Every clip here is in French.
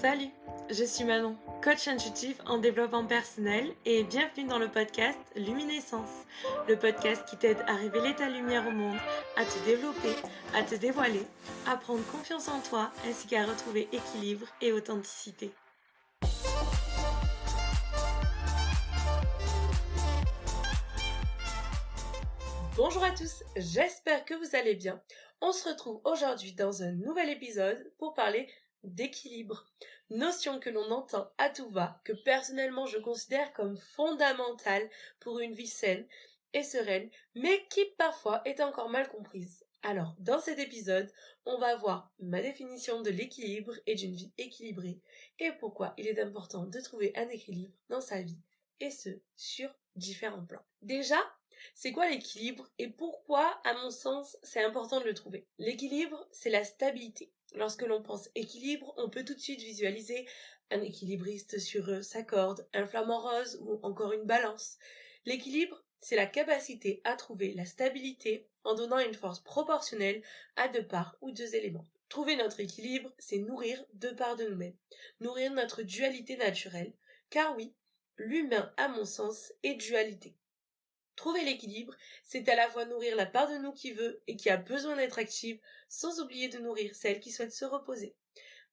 Salut, je suis Manon, coach intuitif en développement personnel et bienvenue dans le podcast Luminescence, le podcast qui t'aide à révéler ta lumière au monde, à te développer, à te dévoiler, à prendre confiance en toi ainsi qu'à retrouver équilibre et authenticité. Bonjour à tous, j'espère que vous allez bien. On se retrouve aujourd'hui dans un nouvel épisode pour parler d'équilibre, notion que l'on entend à tout va, que personnellement je considère comme fondamentale pour une vie saine et sereine, mais qui parfois est encore mal comprise. Alors, dans cet épisode, on va voir ma définition de l'équilibre et d'une vie équilibrée, et pourquoi il est important de trouver un équilibre dans sa vie, et ce, sur différents plans. Déjà, c'est quoi l'équilibre et pourquoi, à mon sens, c'est important de le trouver? L'équilibre, c'est la stabilité. Lorsque l'on pense équilibre, on peut tout de suite visualiser un équilibriste sur sa corde, un flamant rose ou encore une balance. L'équilibre, c'est la capacité à trouver la stabilité en donnant une force proportionnelle à deux parts ou deux éléments. Trouver notre équilibre, c'est nourrir deux parts de nous-mêmes, nourrir notre dualité naturelle, car oui, l'humain, à mon sens, est dualité. Trouver l'équilibre, c'est à la fois nourrir la part de nous qui veut et qui a besoin d'être active, sans oublier de nourrir celle qui souhaite se reposer,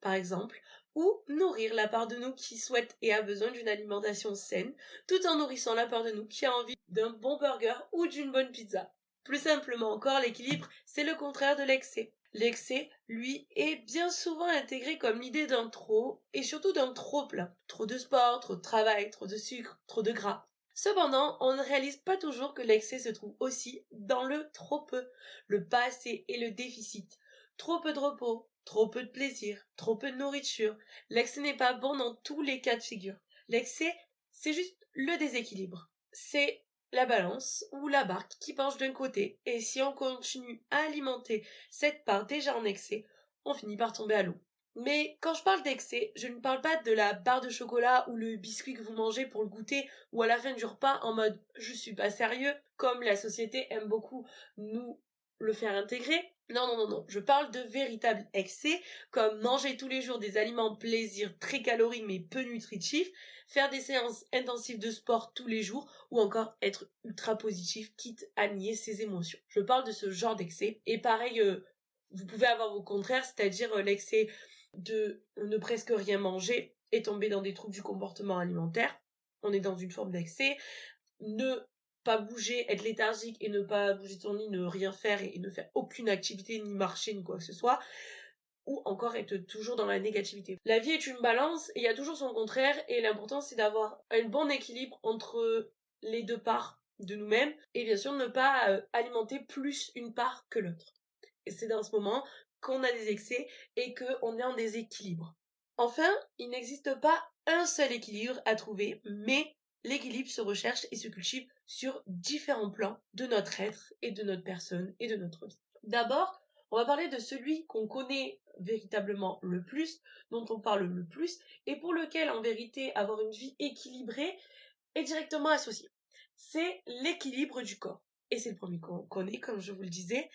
par exemple, ou nourrir la part de nous qui souhaite et a besoin d'une alimentation saine, tout en nourrissant la part de nous qui a envie d'un bon burger ou d'une bonne pizza. Plus simplement encore, l'équilibre, c'est le contraire de l'excès. L'excès, lui, est bien souvent intégré comme l'idée d'un trop, et surtout d'un trop plein. Trop de sport, trop de travail, trop de sucre, trop de gras. Cependant, on ne réalise pas toujours que l'excès se trouve aussi dans le trop peu, le pas assez et le déficit. Trop peu de repos, trop peu de plaisir, trop peu de nourriture. L'excès n'est pas bon dans tous les cas de figure. L'excès, c'est juste le déséquilibre. C'est la balance ou la barque qui penche d'un côté, et si on continue à alimenter cette part déjà en excès, on finit par tomber à l'eau. Mais quand je parle d'excès, je ne parle pas de la barre de chocolat ou le biscuit que vous mangez pour le goûter ou à la fin du repas en mode je suis pas sérieux, comme la société aime beaucoup nous le faire intégrer. Non, je parle de véritable excès, comme manger tous les jours des aliments plaisir très caloriques mais peu nutritifs, faire des séances intensives de sport tous les jours ou encore être ultra positif quitte à nier ses émotions. Je parle de ce genre d'excès et pareil, vous pouvez avoir vos contraires, c'est-à-dire l'excès de ne presque rien manger et tomber dans des troubles du comportement alimentaire. On est dans une forme d'excès. Ne pas bouger, être léthargique et ne pas bouger de son lit, ne rien faire et ne faire aucune activité, ni marcher, ni quoi que ce soit. Ou encore être toujours dans la négativité. La vie est une balance et il y a toujours son contraire et l'important c'est d'avoir un bon équilibre entre les deux parts de nous-mêmes et bien sûr ne pas alimenter plus une part que l'autre. Et c'est dans ce moment qu'on a des excès et qu'on est en déséquilibre. Enfin, il n'existe pas un seul équilibre à trouver, mais l'équilibre se recherche et se cultive sur différents plans de notre être et de notre personne et de notre vie. D'abord, on va parler de celui qu'on connaît véritablement le plus, dont on parle le plus, et pour lequel, en vérité, avoir une vie équilibrée est directement associé. C'est l'équilibre du corps. Et c'est le premier qu'on connaît, comme je vous le disais,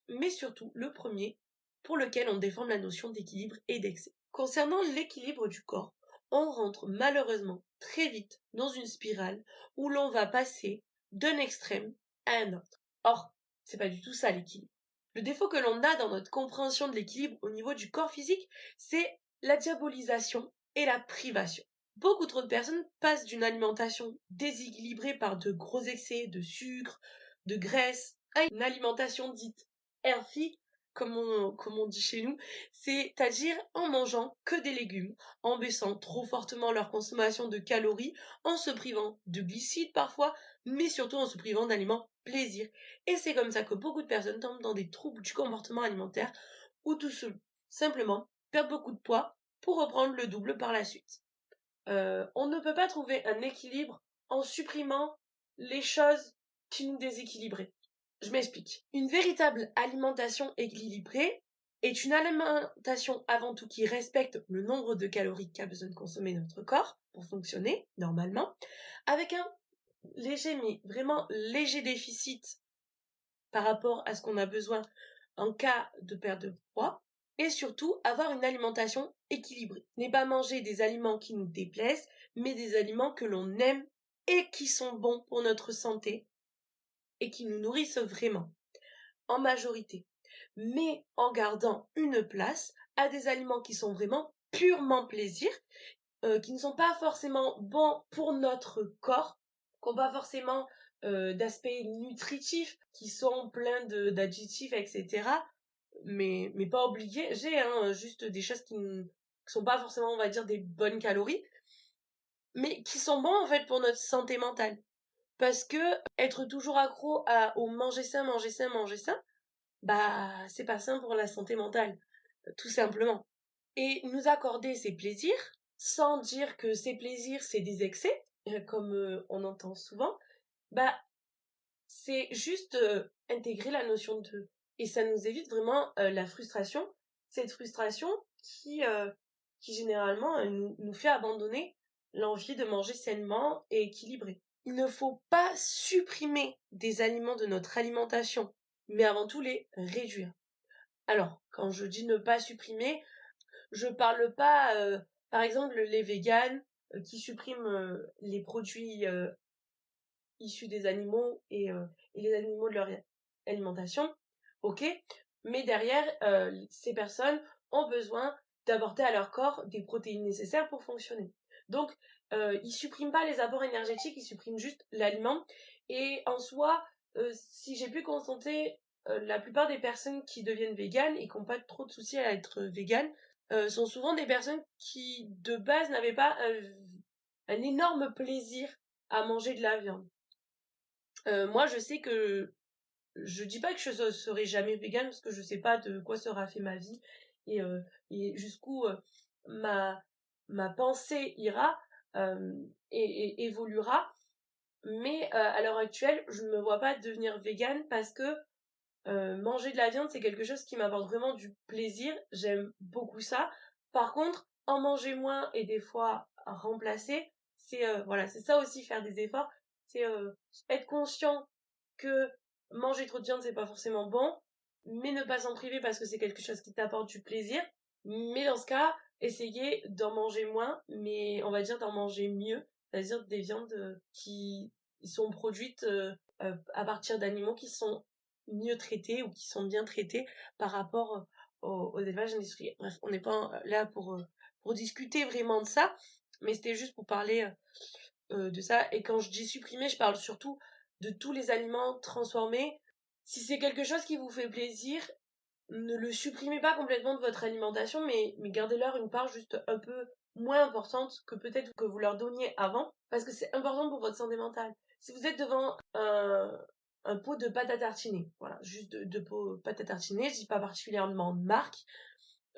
mais surtout le premier pour lequel on défend la notion d'équilibre et d'excès. Concernant l'équilibre du corps, on rentre malheureusement très vite dans une spirale où l'on va passer d'un extrême à un autre. Or, c'est pas du tout ça l'équilibre. Le défaut que l'on a dans notre compréhension de l'équilibre au niveau du corps physique, c'est la diabolisation et la privation. Beaucoup trop de personnes passent d'une alimentation déséquilibrée par de gros excès de sucre, de graisse, à une alimentation dite healthy, comme on dit chez nous, c'est-à-dire en mangeant que des légumes, en baissant trop fortement leur consommation de calories, en se privant de glucides parfois, mais surtout en se privant d'aliments plaisir. Et c'est comme ça que beaucoup de personnes tombent dans des troubles du comportement alimentaire ou tout simplement perdent beaucoup de poids pour reprendre le double par la suite. On ne peut pas trouver un équilibre en supprimant les choses qui nous déséquilibreraient. Je m'explique. Une véritable alimentation équilibrée est une alimentation avant tout qui respecte le nombre de calories qu'a besoin de consommer notre corps pour fonctionner normalement, avec un léger, mais vraiment léger déficit par rapport à ce qu'on a besoin en cas de perte de poids, et surtout avoir une alimentation équilibrée. Ne pas manger des aliments qui nous déplaisent, mais des aliments que l'on aime et qui sont bons pour notre santé et qui nous nourrissent vraiment, en majorité. Mais en gardant une place à des aliments qui sont vraiment purement plaisir, qui ne sont pas forcément bons pour notre corps, qui n'ont pas forcément d'aspects nutritifs, qui sont pleins d'additifs, etc. Mais pas obligés, hein, juste des choses qui ne sont pas forcément, on va dire, des bonnes calories, mais qui sont bons en fait pour notre santé mentale. Parce que être toujours accro au manger sain, manger sain, manger sain, bah c'est pas sain pour la santé mentale, tout simplement. Et nous accorder ces plaisirs, sans dire que ces plaisirs c'est des excès, comme on entend souvent, bah c'est juste intégrer la notion de... Et ça nous évite vraiment la frustration, cette frustration qui généralement nous fait abandonner l'envie de manger sainement et équilibré. Il ne faut pas supprimer des aliments de notre alimentation, mais avant tout les réduire. Alors, quand je dis ne pas supprimer, je parle pas, par exemple, les véganes qui suppriment les produits issus des animaux et les animaux de leur alimentation, ok, mais derrière, ces personnes ont besoin d'apporter à leur corps des protéines nécessaires pour fonctionner. Donc, ils suppriment pas les apports énergétiques, ils suppriment juste l'aliment. Et en soi, si j'ai pu constater, la plupart des personnes qui deviennent véganes et qui n'ont pas trop de soucis à être véganes, sont souvent des personnes qui, de base, n'avaient pas un énorme plaisir à manger de la viande. Moi, je sais que je dis pas que je serai jamais végane parce que je sais pas de quoi sera fait ma vie et, euh, et jusqu'où ma ma pensée ira et évoluera. Mais à l'heure actuelle, je ne me vois pas devenir végane parce que manger de la viande, c'est quelque chose qui m'apporte vraiment du plaisir. J'aime beaucoup ça. Par contre, en manger moins et des fois remplacer, c'est voilà, c'est ça aussi faire des efforts. C'est être conscient que manger trop de viande, c'est pas forcément bon, mais ne pas s'en priver parce que c'est quelque chose qui t'apporte du plaisir. Mais dans ce cas, essayer d'en manger moins, mais on va dire d'en manger mieux, c'est-à-dire des viandes qui sont produites à partir d'animaux qui sont mieux traités ou qui sont bien traités par rapport aux élevages industriels. Bref, on n'est pas là pour discuter vraiment de ça, mais c'était juste pour parler de ça. Et quand je dis supprimer, je parle surtout de tous les aliments transformés. Si c'est quelque chose qui vous fait plaisir, ne le supprimez pas complètement de votre alimentation, mais gardez-leur une part juste un peu moins importante que peut-être que vous leur donniez avant, parce que c'est important pour votre santé mentale. Si vous êtes devant un pot de pâte à tartiner, voilà, juste de pot pâte à tartiner, je dis pas particulièrement de marque,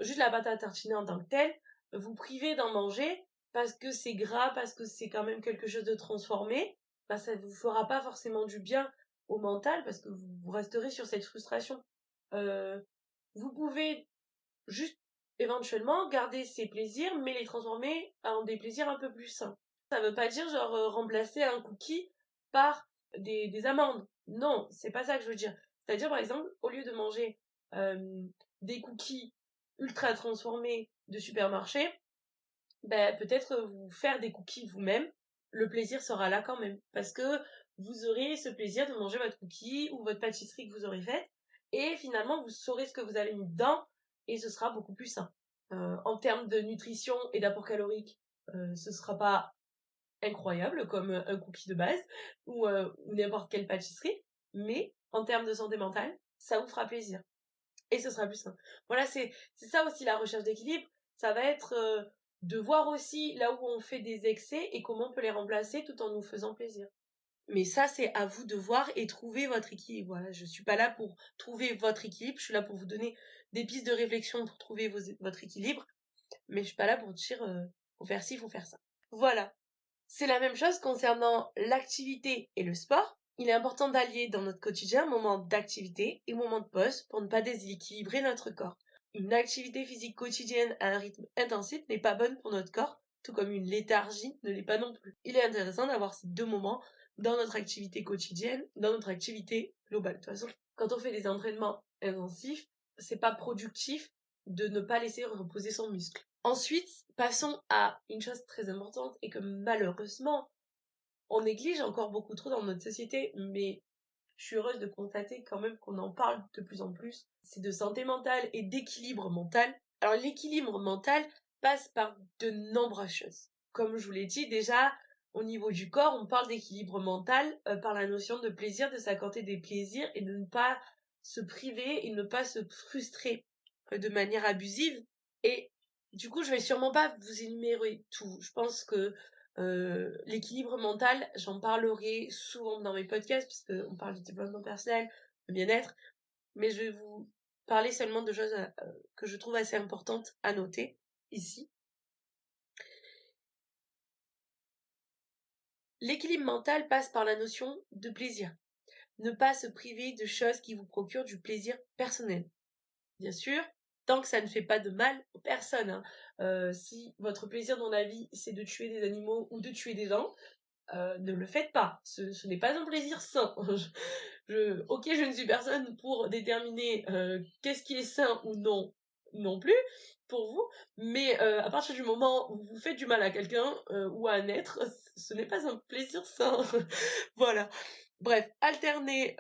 juste la pâte à tartiner en tant que telle, vous privez d'en manger parce que c'est gras, parce que c'est quand même quelque chose de transformé, bah ça vous fera pas forcément du bien au mental parce que vous resterez sur cette frustration. Euh, vous pouvez juste éventuellement garder ces plaisirs, mais les transformer en des plaisirs un peu plus sains. Ça veut pas dire genre remplacer un cookie par des amandes. Non, c'est pas ça que je veux dire. C'est-à-dire par exemple, au lieu de manger des cookies ultra transformés de supermarché, ben peut-être vous faire des cookies vous-même. Le plaisir sera là quand même parce que vous aurez ce plaisir de manger votre cookie ou votre pâtisserie que vous aurez faite et finalement vous saurez ce que vous avez mis dedans et ce sera beaucoup plus sain. En termes de nutrition et d'apport calorique, ce sera pas incroyable comme un cookie de base ou n'importe quelle pâtisserie, mais en termes de santé mentale, ça vous fera plaisir et ce sera plus sain. Voilà, c'est ça aussi la recherche d'équilibre. Ça va être de voir aussi là où on fait des excès et comment on peut les remplacer tout en nous faisant plaisir. Mais ça, c'est à vous de voir et trouver votre équilibre. Voilà, je suis pas là pour trouver votre équilibre, je suis là pour vous donner des pistes de réflexion pour trouver votre équilibre, mais je suis pas là pour dire faut faire ci, faut faire ça. Voilà. C'est la même chose concernant l'activité et le sport. Il est important d'allier dans notre quotidien moments d'activité et moments de pause pour ne pas déséquilibrer notre corps. Une activité physique quotidienne à un rythme intensif n'est pas bonne pour notre corps, tout comme une léthargie ne l'est pas non plus. Il est intéressant d'avoir ces deux moments dans notre activité quotidienne, dans notre activité globale. De toute façon, quand on fait des entraînements intensifs, c'est pas productif de ne pas laisser reposer son muscle. Ensuite, passons à une chose très importante et que malheureusement, on néglige encore beaucoup trop dans notre société, mais je suis heureuse de constater quand même qu'on en parle de plus en plus. C'est de santé mentale et d'équilibre mental. Alors l'équilibre mental passe par de nombreuses choses. Comme je vous l'ai dit déjà, au niveau du corps, on parle d'équilibre mental par la notion de plaisir, de s'accorder des plaisirs et de ne pas se priver et ne pas se frustrer de manière abusive. Et du coup, je vais sûrement pas vous énumérer tout. Je pense que l'équilibre mental, j'en parlerai souvent dans mes podcasts parce qu'on parle du développement personnel, de bien-être, mais je vais vous parler seulement de choses que je trouve assez importantes à noter ici. L'équilibre mental passe par la notion de plaisir. Ne pas se priver de choses qui vous procurent du plaisir personnel. Bien sûr, tant que ça ne fait pas de mal aux personnes. Si votre plaisir dans la vie, c'est de tuer des animaux ou de tuer des gens, ne le faites pas. Ce n'est pas un plaisir sain. Ok, je ne suis personne pour déterminer qu'est-ce qui est sain ou non plus pour vous, mais à partir du moment où vous faites du mal à quelqu'un ou à un être, ce n'est pas un plaisir sain. Voilà. Bref, alterner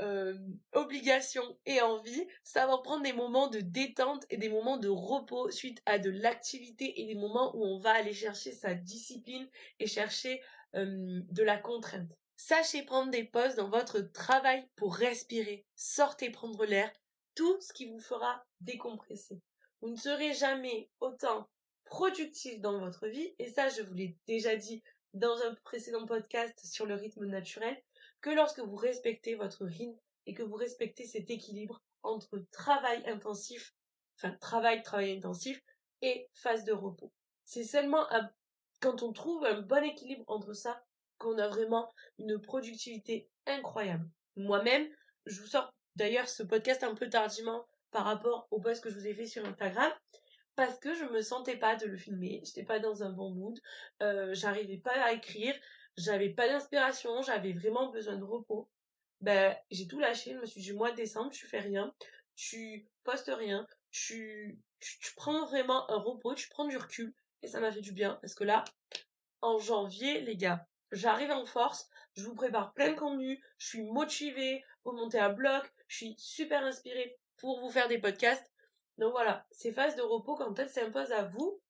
obligation et envie, savoir prendre des moments de détente et des moments de repos suite à de l'activité et des moments où on va aller chercher sa discipline et chercher de la contrainte. Sachez prendre des pauses dans votre travail pour respirer, sortez prendre l'air, tout ce qui vous fera décompresser. Vous ne serez jamais autant productif dans votre vie, et ça je vous l'ai déjà dit dans un précédent podcast sur le rythme naturel, que lorsque vous respectez votre rythme et que vous respectez cet équilibre entre travail intensif intensif et phase de repos. C'est seulement quand on trouve un bon équilibre entre ça qu'on a vraiment une productivité incroyable. Moi-même, je vous sors d'ailleurs ce podcast un peu tardivement par rapport au post que je vous ai fait sur Instagram, parce que je me sentais pas de le filmer, j'étais pas dans un bon mood, j'arrivais pas à écrire, j'avais pas d'inspiration, j'avais vraiment besoin de repos. Ben, j'ai tout lâché, je me suis dit, mois de décembre, tu fais rien, tu postes rien, tu prends vraiment un repos, tu prends du recul, et ça m'a fait du bien, parce que là, en janvier, les gars, j'arrive en force, je vous prépare plein de contenu, je suis motivée pour monter à bloc, je suis super inspirée pour vous faire des podcasts. Donc voilà, ces phases de repos, quand elles s'imposent à vous,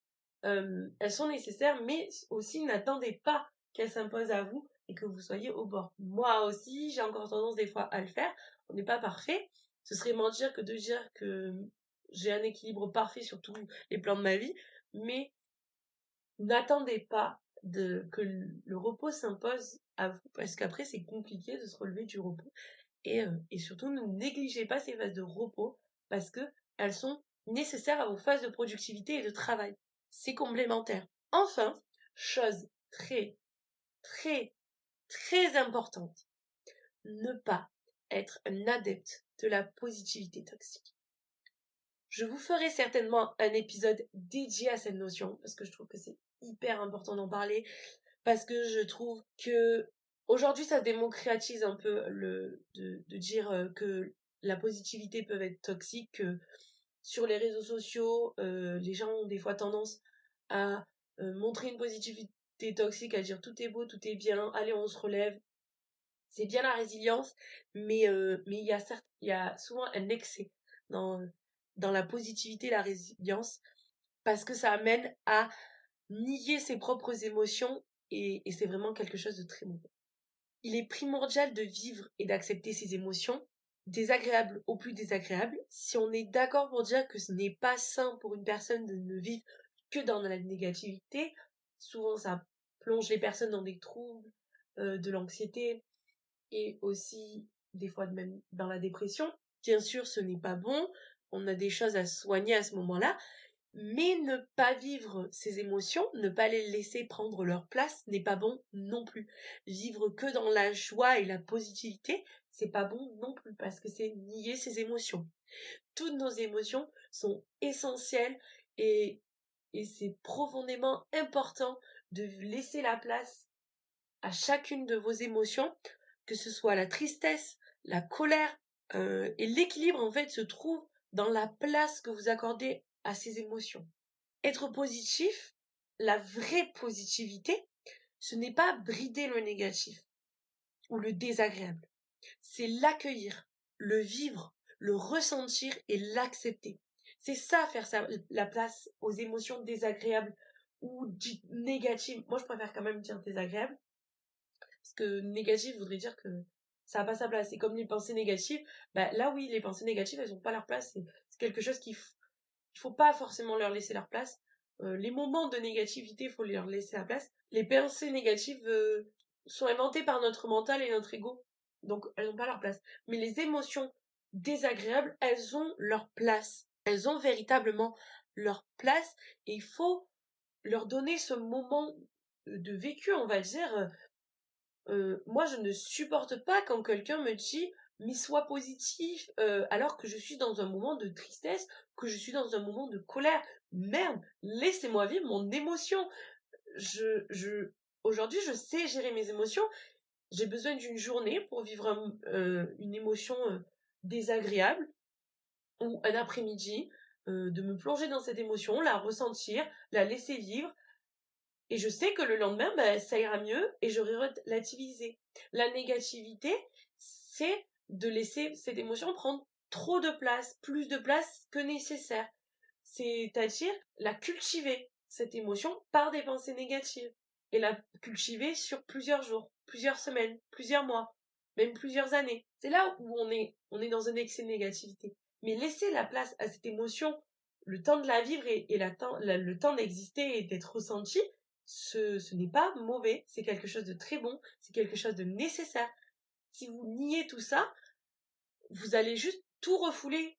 elles sont nécessaires, mais aussi n'attendez pas qu'elles s'imposent à vous et que vous soyez au bord. Moi aussi, j'ai encore tendance des fois à le faire. On n'est pas parfait. Ce serait mentir que de dire que j'ai un équilibre parfait sur tous les plans de ma vie, mais n'attendez pas que le repos s'impose à vous, parce qu'après c'est compliqué de se relever du repos. Et surtout, ne négligez pas ces phases de repos, parce que elles sont nécessaires à vos phases de productivité et de travail. C'est complémentaire. Enfin, chose très, très, très importante, ne pas être un adepte de la positivité toxique. Je vous ferai certainement un épisode dédié à cette notion, parce que je trouve que c'est hyper important d'en parler, parce que je trouve que aujourd'hui ça démocratise un peu de dire que la positivité peut être toxique, que sur les réseaux sociaux, les gens ont des fois tendance à montrer une positivité toxique, à dire tout est beau, tout est bien, allez on se relève. C'est bien la résilience, mais il y a souvent un excès dans la positivité et la résilience, parce que ça amène à nier ses propres émotions et c'est vraiment quelque chose de très mauvais. Il est primordial de vivre et d'accepter ses émotions, désagréables au plus désagréables. Si on est d'accord pour dire que ce n'est pas sain pour une personne de ne vivre que dans la négativité, souvent ça plonge les personnes dans des troubles, de l'anxiété et aussi des fois même dans la dépression. Bien sûr, ce n'est pas bon, on a des choses à soigner à ce moment-là, mais ne pas vivre ces émotions, ne pas les laisser prendre leur place n'est pas bon non plus. Vivre que dans la joie et la positivité, c'est pas bon non plus parce que c'est nier ses émotions. Toutes nos émotions sont essentielles et, et c'est profondément important de laisser la place à chacune de vos émotions, que ce soit la tristesse, la colère, et l'équilibre en fait se trouve dans la place que vous accordez à ses émotions. Être positif, la vraie positivité, ce n'est pas brider le négatif ou le désagréable. C'est l'accueillir, le vivre, le ressentir et l'accepter. C'est ça, faire la place aux émotions désagréables ou négatives. Moi, je préfère quand même dire désagréable, parce que négatif voudrait dire que ça n'a pas sa place. Et comme les pensées négatives, bah, là oui, les pensées négatives, elles n'ont pas leur place. C'est quelque chose il faut pas forcément leur laisser leur place. Les moments de négativité, il faut leur laisser la place. Les pensées négatives sont inventées par notre mental et notre ego. Donc, elles n'ont pas leur place. Mais les émotions désagréables, elles ont leur place. Elles ont véritablement leur place et il faut leur donner ce moment de vécu, on va dire. Moi, je ne supporte pas quand quelqu'un me dit mais sois positif, alors que je suis dans un moment de tristesse, que je suis dans un moment de colère. Merde, laissez-moi vivre mon émotion. Aujourd'hui, je sais gérer mes émotions. J'ai besoin d'une journée pour vivre une émotion désagréable ou un après-midi, de me plonger dans cette émotion, la ressentir, la laisser vivre. Et je sais que le lendemain, ben, ça ira mieux et j'aurai relativisé. La négativité, c'est de laisser cette émotion prendre trop de place, plus de place que nécessaire. C'est-à-dire la cultiver, cette émotion, par des pensées négatives. Et la cultiver sur plusieurs jours, plusieurs semaines, plusieurs mois, même plusieurs années. C'est là où on est dans un excès de négativité. Mais laisser la place à cette émotion, le temps de la vivre et le temps d'exister et d'être ressenti, ce n'est pas mauvais, c'est quelque chose de très bon, c'est quelque chose de nécessaire. Si vous niez tout ça, vous allez juste tout refouler.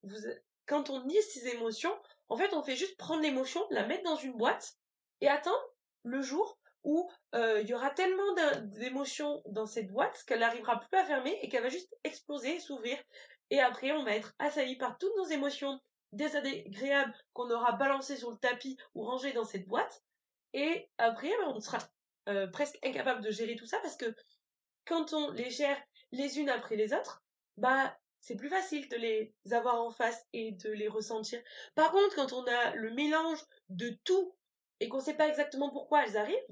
Quand on nie ces émotions, en fait, on fait juste prendre l'émotion, la mettre dans une boîte et attendre le jour où il y aura tellement d'émotions dans cette boîte qu'elle n'arrivera plus à fermer et qu'elle va juste exploser, s'ouvrir. Et après, on va être assailli par toutes nos émotions désagréables qu'on aura balancées sur le tapis ou rangées dans cette boîte. Et après, on sera presque incapable de gérer tout ça parce que quand on les gère les unes après les autres, bah c'est plus facile de les avoir en face et de les ressentir. Par contre, quand on a le mélange de tout et qu'on sait pas exactement pourquoi elles arrivent,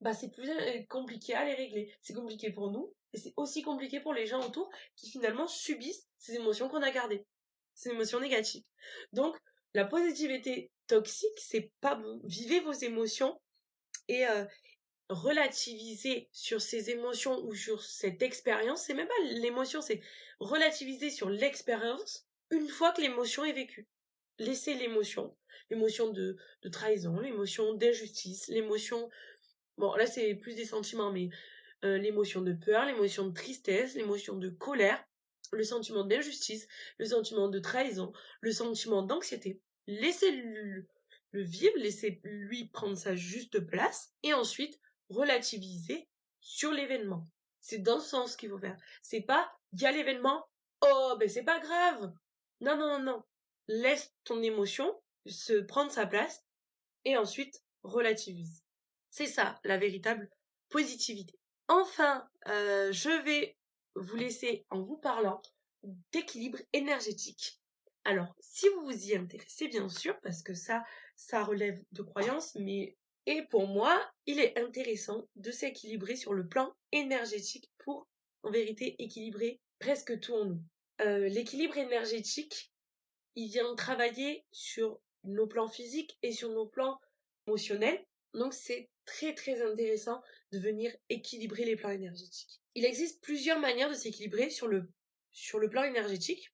bah c'est plus compliqué à les régler. C'est compliqué pour nous et c'est aussi compliqué pour les gens autour qui finalement subissent ces émotions qu'on a gardées, ces émotions négatives. Donc la positivité toxique, c'est pas bon. Vivez vos émotions et relativiser sur ces émotions ou sur cette expérience, c'est même pas l'émotion, c'est relativiser sur l'expérience une fois que l'émotion est vécue. Laissez l'émotion de trahison, l'émotion d'injustice, l'émotion, bon là c'est plus des sentiments, mais l'émotion de peur, l'émotion de tristesse, l'émotion de colère, le sentiment d'injustice, le sentiment de trahison, le sentiment d'anxiété. Laissez le vivre, laissez lui prendre sa juste place et ensuite relativiser sur l'événement. C'est dans ce sens qu'il faut faire. C'est pas, il y a l'événement, oh, ben c'est pas grave. Non, non, non, non. Laisse ton émotion se prendre sa place et ensuite relativise. C'est ça, la véritable positivité. Enfin, je vais vous laisser en vous parlant d'équilibre énergétique. Alors, si vous vous y intéressez, bien sûr, parce que ça relève de croyances, mais et pour moi, il est intéressant de s'équilibrer sur le plan énergétique pour, en vérité, équilibrer presque tout en nous. L'équilibre énergétique, il vient travailler sur nos plans physiques et sur nos plans émotionnels. Donc c'est très très intéressant de venir équilibrer les plans énergétiques. Il existe plusieurs manières de s'équilibrer sur le plan énergétique.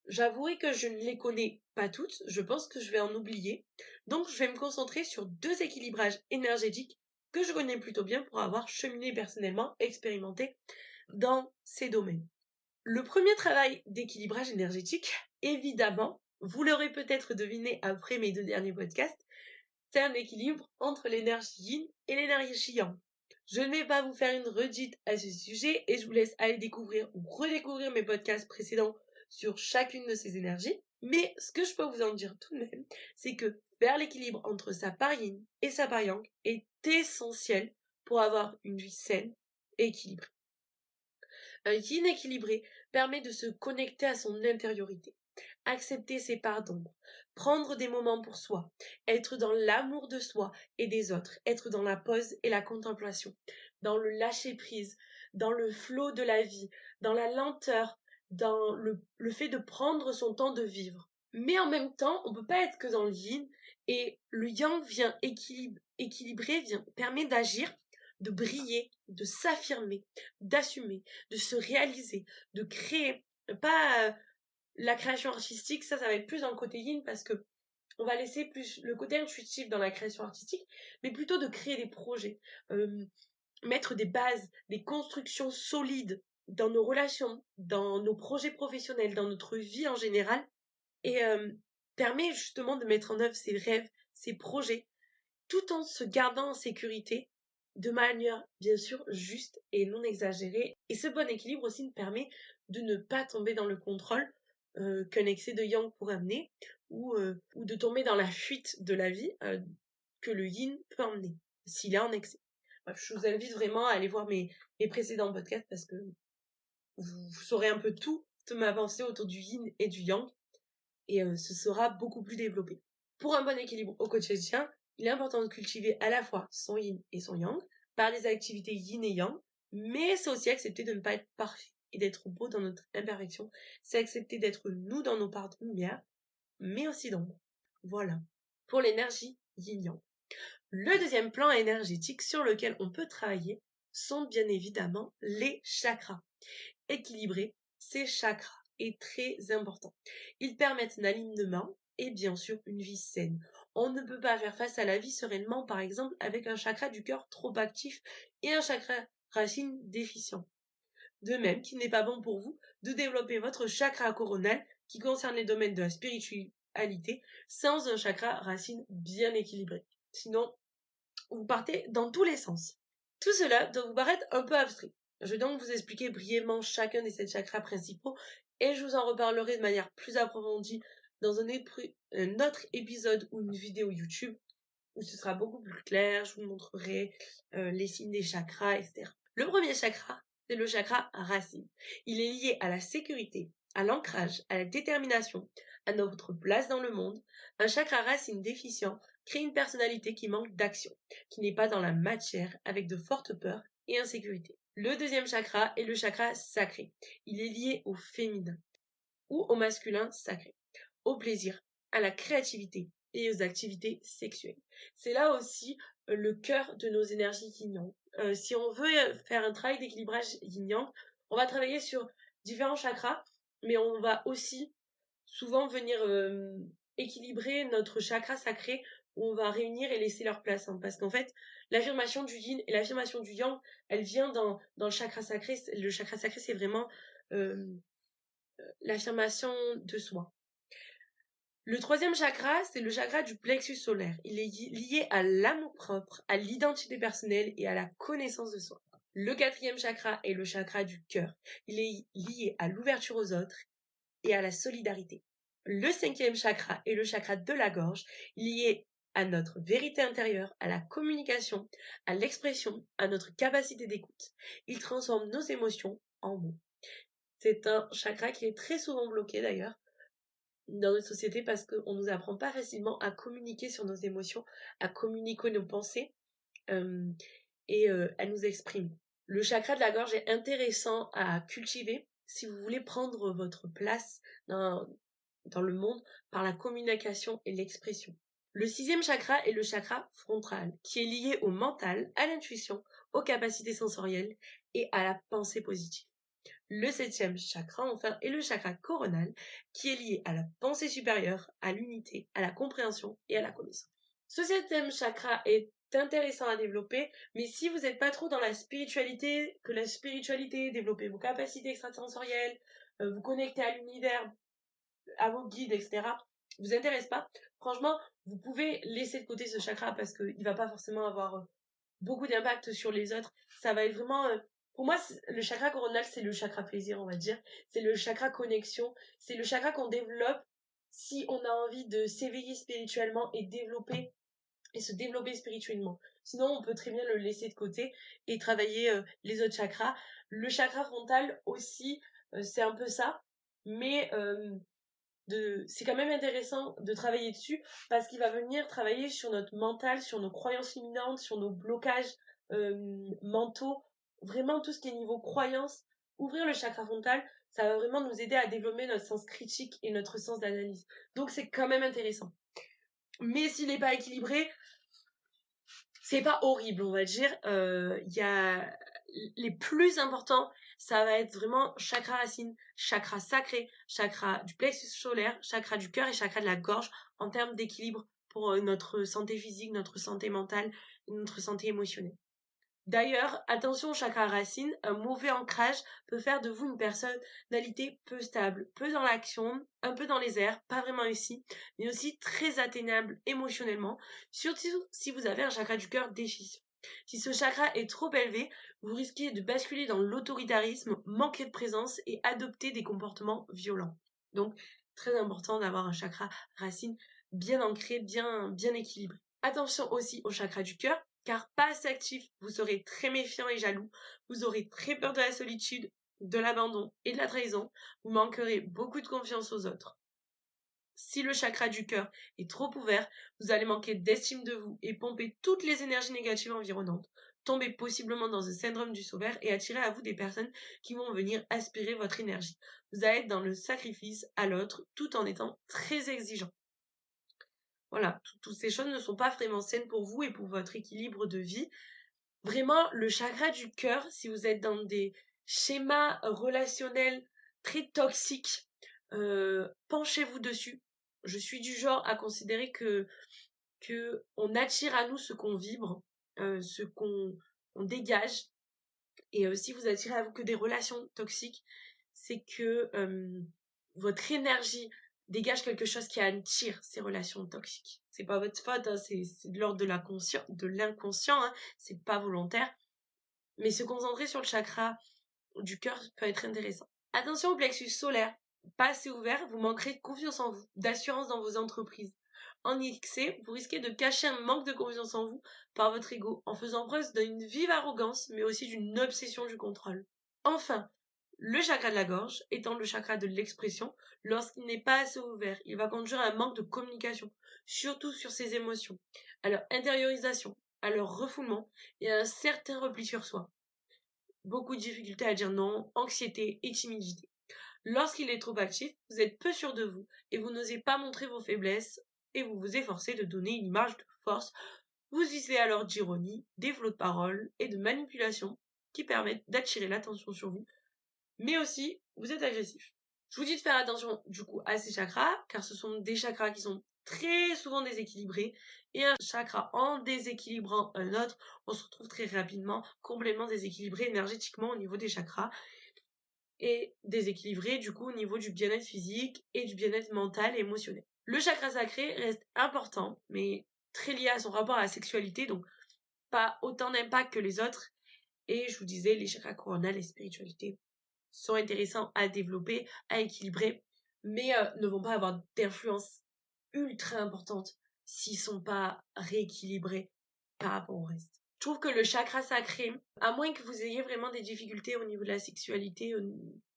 J'avouerai que je ne les connais pas toutes, je pense que je vais en oublier. Donc je vais me concentrer sur 2 équilibrages énergétiques que je connais plutôt bien pour avoir cheminé personnellement, expérimenté dans ces domaines. Le premier travail d'équilibrage énergétique, évidemment, vous l'aurez peut-être deviné après mes 2 derniers podcasts, c'est un équilibre entre l'énergie yin et l'énergie yang. Je ne vais pas vous faire une redite à ce sujet et je vous laisse aller découvrir ou redécouvrir mes podcasts précédents sur chacune de ces énergies. Mais ce que je peux vous en dire tout de même, c'est que faire l'équilibre entre sa part yin et sa part yang est essentiel pour avoir une vie saine et équilibrée. Un yin équilibré permet de se connecter à son intériorité, accepter ses parts d'ombre, prendre des moments pour soi, être dans l'amour de soi et des autres, être dans la pause et la contemplation, dans le lâcher-prise, dans le flot de la vie, dans la lenteur, dans le fait de prendre son temps de vivre. Mais en même temps, on ne peut pas être que dans le yin, et le yang vient équilibrer, permet d'agir, de briller, de s'affirmer, d'assumer, de se réaliser, de créer. Pas la création artistique, ça va être plus dans le côté yin parce que on va laisser plus le côté intuitif dans la création artistique, mais plutôt de créer des projets, mettre des bases, des constructions solides dans nos relations, dans nos projets professionnels, dans notre vie en général, et permet justement de mettre en œuvre ses rêves, ses projets, tout en se gardant en sécurité, de manière bien sûr juste et non exagérée. Et ce bon équilibre aussi nous permet de ne pas tomber dans le contrôle qu'un excès de yang pourrait amener, ou de tomber dans la fuite de la vie que le yin peut emmener, s'il est en excès. Bref, je vous invite vraiment à aller voir mes précédents podcasts parce que vous saurez un peu tout de ma pensée autour du yin et du yang, et ce sera beaucoup plus développé. Pour un bon équilibre au quotidien, il est important de cultiver à la fois son yin et son yang par des activités yin et yang, mais c'est aussi accepter de ne pas être parfait et d'être beau dans notre imperfection. C'est accepter d'être nous dans nos parts de lumière, mais aussi d'ombre. Voilà. Pour l'énergie yin-yang. Le deuxième plan énergétique sur lequel on peut travailler sont bien évidemment les chakras. Équilibrer ces chakras est très important. Ils permettent un alignement et bien sûr une vie saine. On ne peut pas faire face à la vie sereinement, par exemple, avec un chakra du cœur trop actif et un chakra racine déficient. De même qu'il n'est pas bon pour vous de développer votre chakra coronal qui concerne les domaines de la spiritualité sans un chakra racine bien équilibré. Sinon, vous partez dans tous les sens. Tout cela doit vous paraître un peu abstrait. Je vais donc vous expliquer brièvement chacun des 7 chakras principaux et je vous en reparlerai de manière plus approfondie dans un autre épisode ou une vidéo YouTube où ce sera beaucoup plus clair, je vous montrerai les signes des chakras, etc. Le premier chakra, c'est le chakra racine. Il est lié à la sécurité, à l'ancrage, à la détermination, à notre place dans le monde. Un chakra racine déficient crée une personnalité qui manque d'action, qui n'est pas dans la matière, avec de fortes peurs et insécurités. Le deuxième chakra est le chakra sacré. Il est lié au féminin ou au masculin sacré, au plaisir, à la créativité et aux activités sexuelles. C'est là aussi le cœur de nos énergies yin-yang. Si on veut faire un travail d'équilibrage yin-yang, on va travailler sur différents chakras, mais on va aussi souvent venir équilibrer notre chakra sacré, où on va réunir et laisser leur place. Parce qu'en fait, l'affirmation du yin et l'affirmation du yang, elle vient dans le chakra sacré. Le chakra sacré, c'est vraiment l'affirmation de soi. Le troisième chakra, c'est le chakra du plexus solaire. Il est lié à l'amour-propre, à l'identité personnelle et à la connaissance de soi. Le quatrième chakra est le chakra du cœur. Il est lié à l'ouverture aux autres et à la solidarité. Le cinquième chakra est le chakra de la gorge, lié à notre vérité intérieure, à la communication, à l'expression, à notre capacité d'écoute. Il transforme nos émotions en mots. C'est un chakra qui est très souvent bloqué d'ailleurs dans notre société parce qu'on nous apprend pas facilement à communiquer sur nos émotions, à communiquer nos pensées et à nous exprimer. Le chakra de la gorge est intéressant à cultiver si vous voulez prendre votre place dans le monde par la communication et l'expression. Le sixième chakra est le chakra frontal, qui est lié au mental, à l'intuition, aux capacités sensorielles et à la pensée positive. Le septième chakra, enfin, est le chakra coronal, qui est lié à la pensée supérieure, à l'unité, à la compréhension et à la connaissance. Ce septième chakra est intéressant à développer, mais si vous n'êtes pas trop dans la spiritualité, que la spiritualité, développer vos capacités extrasensorielles, vous connecter à l'univers, à vos guides, etc., vous intéresse pas, franchement, vous pouvez laisser de côté ce chakra parce qu'il va pas forcément avoir beaucoup d'impact sur les autres. Ça va être vraiment... pour moi, le chakra coronal, c'est le chakra plaisir, on va dire. C'est le chakra connexion. C'est le chakra qu'on développe si on a envie de s'éveiller spirituellement et se développer spirituellement. Sinon, on peut très bien le laisser de côté et travailler les autres chakras. Le chakra frontal aussi, c'est un peu ça, mais c'est quand même intéressant de travailler dessus parce qu'il va venir travailler sur notre mental, sur nos croyances limitantes, sur nos blocages mentaux, vraiment tout ce qui est niveau croyance. Ouvrir le chakra frontal, ça va vraiment nous aider à développer notre sens critique et notre sens d'analyse. Donc c'est quand même intéressant. Mais s'il n'est pas équilibré, c'est pas horrible, on va dire. Il y a les plus importants, ça va être vraiment chakra racine, chakra sacré, chakra du plexus solaire, chakra du cœur et chakra de la gorge en termes d'équilibre pour notre santé physique, notre santé mentale et notre santé émotionnelle. D'ailleurs, attention au chakra racine, un mauvais ancrage peut faire de vous une personnalité peu stable, peu dans l'action, un peu dans les airs, pas vraiment ici, mais aussi très atteignable émotionnellement, surtout si vous avez un chakra du cœur déficient. Si ce chakra est trop élevé, vous risquez de basculer dans l'autoritarisme, manquer de présence et adopter des comportements violents. Donc, très important d'avoir un chakra racine bien ancré, bien équilibré. Attention aussi au chakra du cœur, car pas assez actif, vous serez très méfiant et jaloux, vous aurez très peur de la solitude, de l'abandon et de la trahison, vous manquerez beaucoup de confiance aux autres. Si le chakra du cœur est trop ouvert, vous allez manquer d'estime de vous et pomper toutes les énergies négatives environnantes, tomber possiblement dans un syndrome du sauveur et attirer à vous des personnes qui vont venir aspirer votre énergie. Vous allez être dans le sacrifice à l'autre tout en étant très exigeant. Voilà, toutes ces choses ne sont pas vraiment saines pour vous et pour votre équilibre de vie. Vraiment, le chakra du cœur, si vous êtes dans des schémas relationnels très toxiques, penchez-vous dessus. Je suis du genre à considérer que on attire à nous ce qu'on vibre, ce qu'on dégage. Et si vous attirez à vous que des relations toxiques, c'est que votre énergie dégage quelque chose qui attire ces relations toxiques. C'est pas votre faute, hein, c'est de l'ordre de l'inconscient, hein, c'est pas volontaire. Mais se concentrer sur le chakra du cœur peut être intéressant. Attention au plexus solaire. Pas assez ouvert, vous manquerez de confiance en vous, d'assurance dans vos entreprises. En excès, vous risquez de cacher un manque de confiance en vous par votre ego, en faisant preuve d'une vive arrogance, mais aussi d'une obsession du contrôle. Enfin, le chakra de la gorge, étant le chakra de l'expression, lorsqu'il n'est pas assez ouvert, il va conduire à un manque de communication, surtout sur ses émotions, à leur intériorisation, à leur refoulement et à un certain repli sur soi. Beaucoup de difficultés à dire non, anxiété et timidité. Lorsqu'il est trop actif, vous êtes peu sûr de vous et vous n'osez pas montrer vos faiblesses et vous vous efforcez de donner une image de force. Vous utilisez alors d'ironie, des flots de paroles et de manipulation qui permettent d'attirer l'attention sur vous, mais aussi vous êtes agressif. Je vous dis de faire attention du coup à ces chakras car ce sont des chakras qui sont très souvent déséquilibrés et un chakra en déséquilibrant un autre, on se retrouve très rapidement complètement déséquilibré énergétiquement au niveau des chakras et déséquilibré du coup au niveau du bien-être physique et du bien-être mental et émotionnel. Le chakra sacré reste important mais très lié à son rapport à la sexualité, donc pas autant d'impact que les autres. Et je vous disais, les chakras coronales et spiritualité sont intéressants à développer, à équilibrer, mais ne vont pas avoir d'influence ultra importante s'ils sont pas rééquilibrés par rapport au reste. Je trouve que le chakra sacré, à moins que vous ayez vraiment des difficultés au niveau de la sexualité, au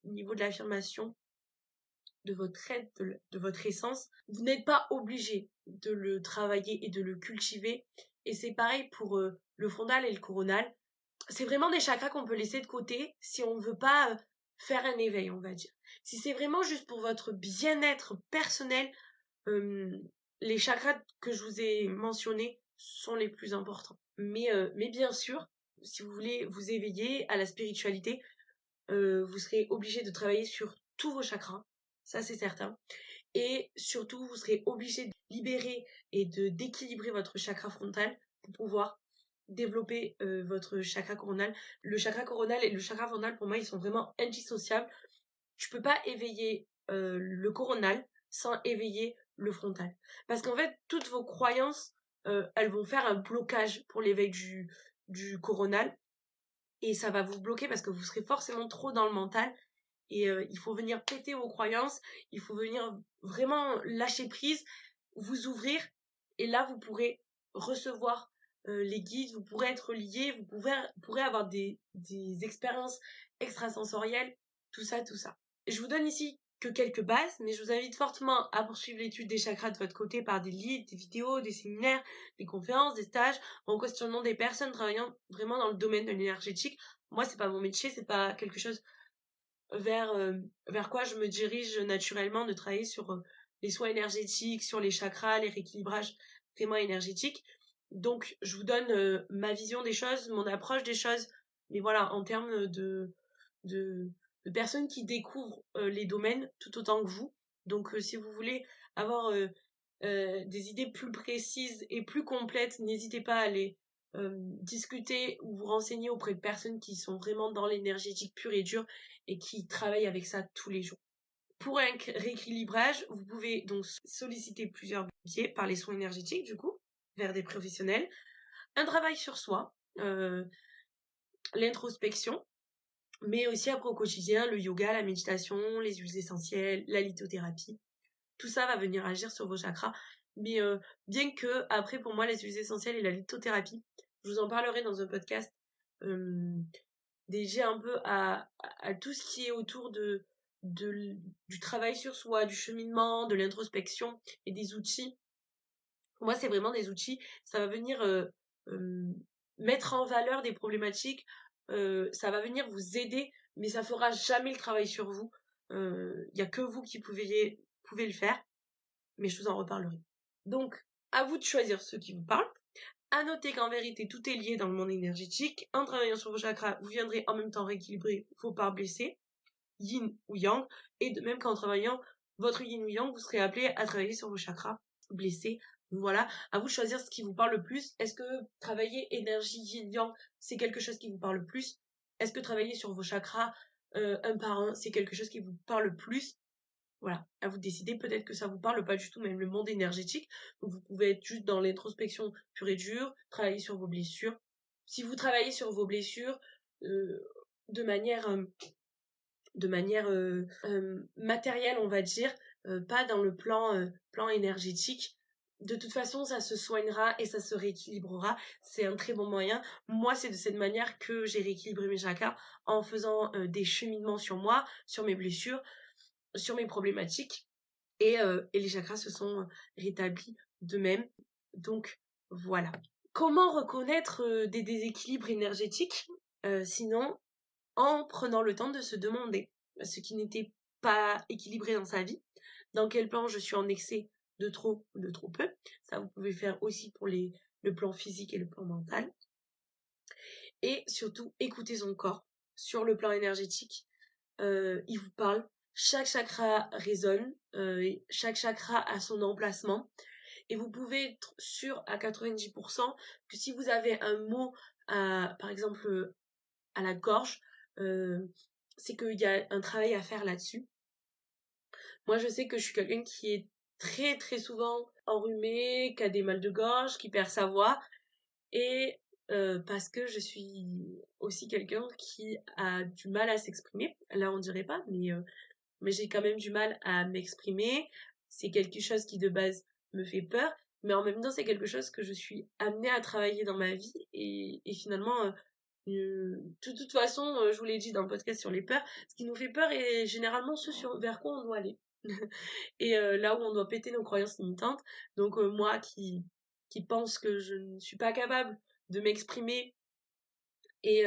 niveau de l'affirmation de votre être, de votre essence, vous n'êtes pas obligé de le travailler et de le cultiver. Et c'est pareil pour le frontal et le coronal. C'est vraiment des chakras qu'on peut laisser de côté si on ne veut pas faire un éveil, on va dire. Si c'est vraiment juste pour votre bien-être personnel, les chakras que je vous ai mentionnés sont les plus importants. Mais bien sûr, si vous voulez vous éveiller à la spiritualité, vous serez obligé de travailler sur tous vos chakras, ça c'est certain. Et surtout, vous serez obligé de libérer et d'équilibrer votre chakra frontal pour pouvoir développer votre chakra coronal. Le chakra coronal et le chakra frontal, pour moi, ils sont vraiment indissociables. Tu peux pas éveiller le coronal sans éveiller le frontal. Parce qu'en fait, toutes vos croyances, elles vont faire un blocage pour l'éveil du coronal. Et ça va vous bloquer parce que vous serez forcément trop dans le mental. Et il faut venir péter vos croyances. Il faut venir vraiment lâcher prise, vous ouvrir. Et là, vous pourrez recevoir les guides, vous pourrez être lié, vous pourrez avoir des expériences extrasensorielles, tout ça. Je vous donne ici que quelques bases, mais je vous invite fortement à poursuivre l'étude des chakras de votre côté par des livres, des vidéos, des séminaires, des conférences, des stages, en questionnant des personnes travaillant vraiment dans le domaine de l'énergétique. Moi, c'est pas mon métier, c'est pas quelque chose vers quoi je me dirige naturellement, de travailler sur les soins énergétiques, sur les chakras, les rééquilibrages vraiment énergétiques. Donc, je vous donne ma vision des choses, mon approche des choses, mais voilà, en termes de, de personnes qui découvrent les domaines tout autant que vous. Donc, si vous voulez avoir des idées plus précises et plus complètes, n'hésitez pas à aller discuter ou vous renseigner auprès de personnes qui sont vraiment dans l'énergétique pure et dure et qui travaillent avec ça tous les jours. Pour un rééquilibrage, vous pouvez donc solliciter plusieurs biais par les soins énergétiques, du coup, vers des professionnels. Un travail sur soi, l'introspection, mais aussi après au quotidien, le yoga, la méditation, les huiles essentielles, la lithothérapie. Tout ça va venir agir sur vos chakras. Mais bien que, après, pour moi, les huiles essentielles et la lithothérapie, je vous en parlerai dans un podcast dédié un peu à tout ce qui est autour du travail sur soi, du cheminement, de l'introspection et des outils. Pour moi, c'est vraiment des outils. Ça va venir mettre en valeur des problématiques. Ça va venir vous aider, mais ça fera jamais le travail sur vous. Il y a que vous qui pouvez le faire, mais je vous en reparlerai. Donc, à vous de choisir ce qui vous parle. À noter qu'en vérité, tout est lié dans le monde énergétique. En travaillant sur vos chakras, vous viendrez en même temps rééquilibrer vos parts blessées, yin ou yang, et de même qu'en travaillant votre yin ou yang, vous serez appelé à travailler sur vos chakras blessés. Voilà, à vous de choisir ce qui vous parle le plus. Est-ce que travailler énergie yin yang, c'est quelque chose qui vous parle le plus? Est-ce que travailler sur vos chakras un par un, c'est quelque chose qui vous parle le plus? Voilà, à vous de décider, peut-être que ça vous parle pas du tout, même le monde énergétique. Donc vous pouvez être juste dans l'introspection pure et dure, travailler sur vos blessures. Si vous travaillez sur vos blessures de manière matérielle, on va dire, pas dans le plan énergétique, de toute façon, ça se soignera et ça se rééquilibrera. C'est un très bon moyen. Moi, c'est de cette manière que j'ai rééquilibré mes chakras, en faisant des cheminements sur moi, sur mes blessures, sur mes problématiques, et les chakras se sont rétablis d'eux-mêmes. Donc voilà. Comment reconnaître des déséquilibres énergétiques sinon en prenant le temps de se demander ce qui n'était pas équilibré dans sa vie, dans quel plan je suis en excès de trop ou de trop peu. Ça, vous pouvez faire aussi pour le plan physique et le plan mental. Et surtout, écoutez son corps sur le plan énergétique. Il vous parle. Chaque chakra résonne, chaque chakra a son emplacement. Et vous pouvez être sûr à 90% que si vous avez un mot, par exemple, à la gorge, c'est qu'il y a un travail à faire là-dessus. Moi, je sais que je suis quelqu'un qui est très très souvent enrhumé, qui a des mal de gorge, qui perd sa voix, et parce que je suis aussi quelqu'un qui a du mal à s'exprimer. Là, on dirait pas, mais j'ai quand même du mal à m'exprimer. C'est quelque chose qui de base me fait peur, mais en même temps, c'est quelque chose que je suis amenée à travailler dans ma vie, et finalement, de toute façon, je vous l'ai dit dans le podcast sur les peurs, ce qui nous fait peur est généralement vers quoi on doit aller. Et là où on doit péter nos croyances limitantes. Donc moi qui pense que je ne suis pas capable de m'exprimer et,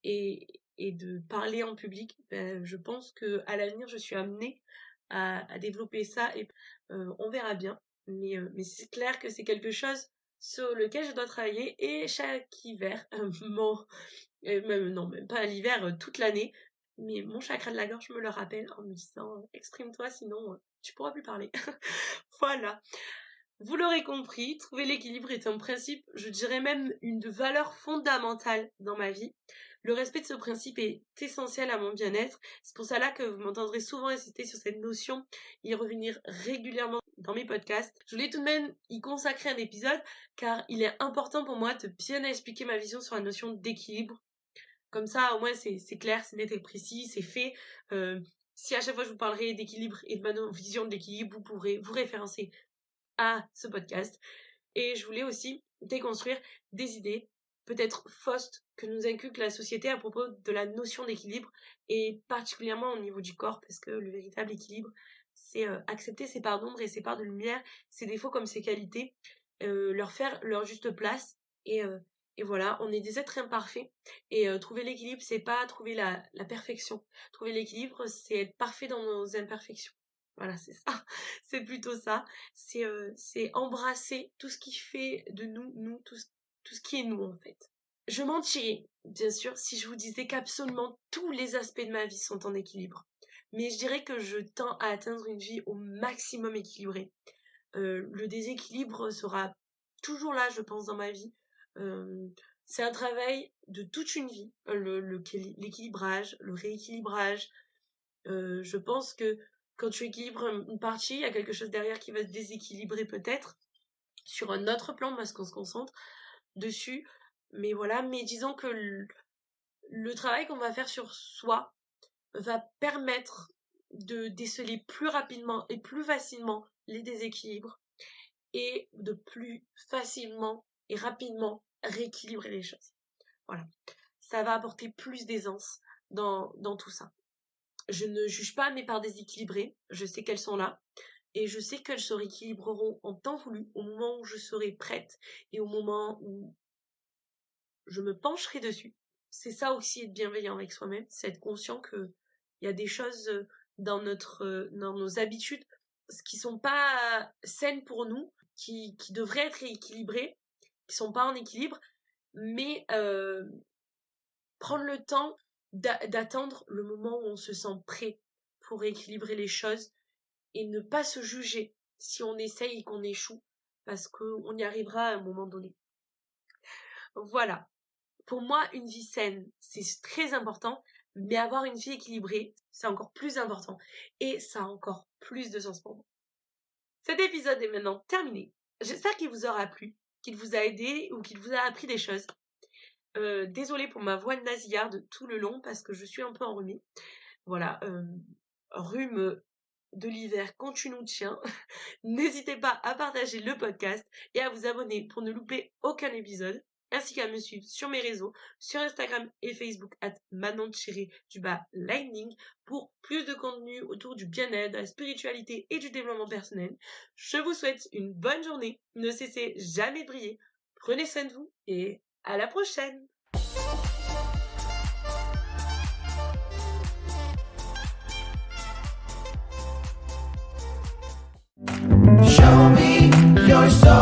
et de parler en public, ben, je pense que à l'avenir, je suis amenée à développer ça, et on verra bien. Mais c'est clair que c'est quelque chose sur lequel je dois travailler, et chaque hiver, même pas à l'hiver, toute l'année, mais mon chakra de la gorge me le rappelle en me disant exprime-toi, sinon tu pourras plus parler. Voilà. Vous l'aurez compris, trouver l'équilibre est un principe, je dirais même une valeur fondamentale dans ma vie. Le respect de ce principe est essentiel à mon bien-être. C'est pour cela que vous m'entendrez souvent insister sur cette notion, y revenir régulièrement dans mes podcasts. Je voulais tout de même y consacrer un épisode, car il est important pour moi de bien expliquer ma vision sur la notion d'équilibre. Comme ça, au moins, c'est clair, c'est net et précis, c'est fait. Si à chaque fois je vous parlerai d'équilibre et de ma vision de l'équilibre, vous pourrez vous référencer à ce podcast. Et je voulais aussi déconstruire des idées peut-être fausses que nous inculque la société à propos de la notion d'équilibre, et particulièrement au niveau du corps, parce que le véritable équilibre, c'est accepter ses parts d'ombre et ses parts de lumière, ses défauts comme ses qualités, leur faire leur juste place, et, euh, et voilà, on est des êtres imparfaits, et trouver l'équilibre, c'est pas trouver la perfection. Trouver l'équilibre, c'est être parfait dans nos imperfections. Voilà, c'est ça. C'est plutôt ça. C'est embrasser tout ce qui fait de nous, tout ce qui est nous, en fait. Je mentirais, bien sûr, si je vous disais qu'absolument tous les aspects de ma vie sont en équilibre. Mais je dirais que je tends à atteindre une vie au maximum équilibrée. Le déséquilibre sera toujours là, je pense, dans ma vie. C'est un travail de toute une vie, l'équilibrage, le rééquilibrage. Je pense que quand tu équilibres une partie, il y a quelque chose derrière qui va se déséquilibrer peut-être sur un autre plan parce qu'on se concentre dessus. Mais voilà, mais disons que le travail qu'on va faire sur soi va permettre de déceler plus rapidement et plus facilement les déséquilibres et de plus facilement et rapidement rééquilibrer les choses. Voilà. Ça va apporter plus d'aisance dans tout ça. Je ne juge pas mes parts déséquilibrées, je sais qu'elles sont là, et je sais qu'elles se rééquilibreront en temps voulu, au moment où je serai prête, et au moment où je me pencherai dessus. C'est ça aussi être bienveillant avec soi-même, c'est être conscient qu'il y a des choses dans nos habitudes qui sont pas saines pour nous, qui devraient être rééquilibrées, qui sont pas en équilibre, mais prendre le temps d'attendre le moment où on se sent prêt pour rééquilibrer les choses et ne pas se juger si on essaye et qu'on échoue, parce qu'on y arrivera à un moment donné. Voilà. Pour moi, une vie saine, c'est très important, mais avoir une vie équilibrée, c'est encore plus important. Et ça a encore plus de sens pour moi. Cet épisode est maintenant terminé. J'espère qu'il vous aura plu, qu'il vous a aidé ou qu'il vous a appris des choses. Désolée pour ma voix nasillarde tout le long parce que je suis un peu enrhumée. Voilà, rhume de l'hiver quand tu nous tiens. N'hésitez pas à partager le podcast et à vous abonner pour ne louper aucun épisode, ainsi qu'à me suivre sur mes réseaux, sur Instagram et Facebook @manon_lightning pour plus de contenu autour du bien-être, de la spiritualité et du développement personnel. Je vous souhaite une bonne journée, ne cessez jamais de briller, prenez soin de vous et à la prochaine! Show me your soul.